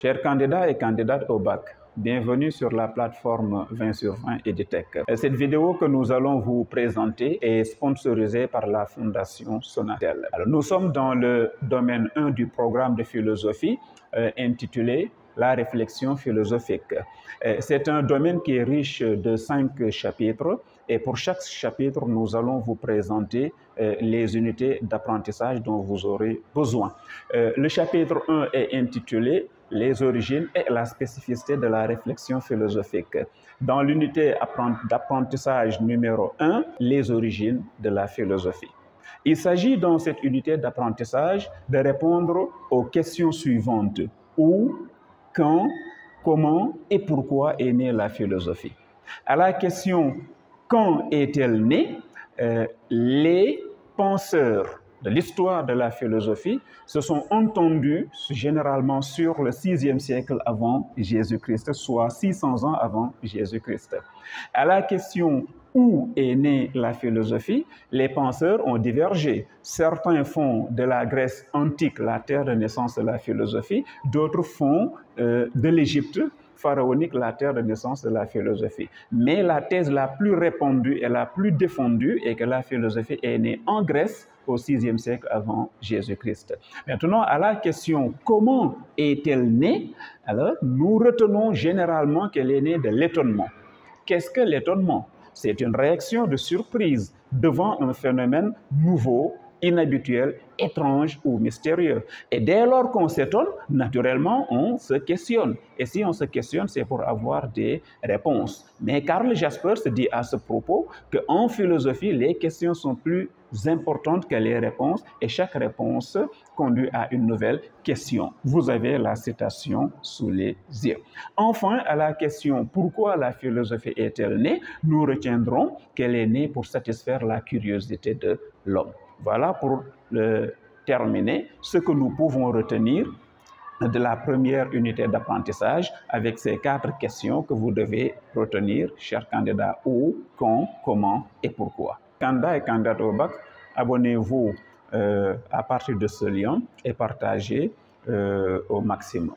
Chers candidats et candidates au bac, bienvenue sur la plateforme 20 sur 20 EduTech. Cette vidéo que nous allons vous présenter est sponsorisée par la Fondation Sonatel. Alors, nous sommes dans le domaine 1 du programme de philosophie intitulé La réflexion philosophique. C'est un domaine qui est riche de 5 chapitres et pour chaque chapitre, nous allons vous présenter les unités d'apprentissage dont vous aurez besoin. Le chapitre 1 est intitulé Les origines et la spécificité de la réflexion philosophique. Dans l'unité d'apprentissage numéro 1, les origines de la philosophie. Il s'agit dans cette unité d'apprentissage de répondre aux questions suivantes. Où, quand, comment et pourquoi est née la philosophie? À la question « Quand est-elle née ?» les penseurs de l'histoire de la philosophie se sont entendus généralement sur le 6e siècle avant Jésus-Christ, soit 600 ans avant Jésus-Christ. À la question où est née la philosophie, les penseurs ont divergé. Certains font de la Grèce antique la terre de naissance de la philosophie, d'autres font de l'Égypte pharaonique la terre de naissance de la philosophie. Mais la thèse la plus répandue et la plus défendue est que la philosophie est née en Grèce au 6e siècle avant Jésus-Christ. Maintenant, à la question « Comment est-elle née ?» alors, nous retenons généralement qu'elle est née de l'étonnement. Qu'est-ce que l'étonnement? C'est une réaction de surprise devant un phénomène nouveau, inhabituel, étrange ou mystérieux. Et dès lors qu'on s'étonne, naturellement, on se questionne. Et si on se questionne, c'est pour avoir des réponses. Mais Karl Jaspers dit à ce propos qu'en philosophie, les questions sont plus importantes que les réponses et chaque réponse conduit à une nouvelle question. Vous avez la citation sous les yeux. Enfin, à la question « Pourquoi la philosophie est-elle née ?», nous retiendrons qu'elle est née pour satisfaire la curiosité de l'homme. Voilà pour terminer ce que nous pouvons retenir de la première unité d'apprentissage avec ces 4 questions que vous devez retenir, chers candidats, où, quand, comment et pourquoi. Candidats et candidates au bac, abonnez-vous à partir de ce lien et partagez au maximum.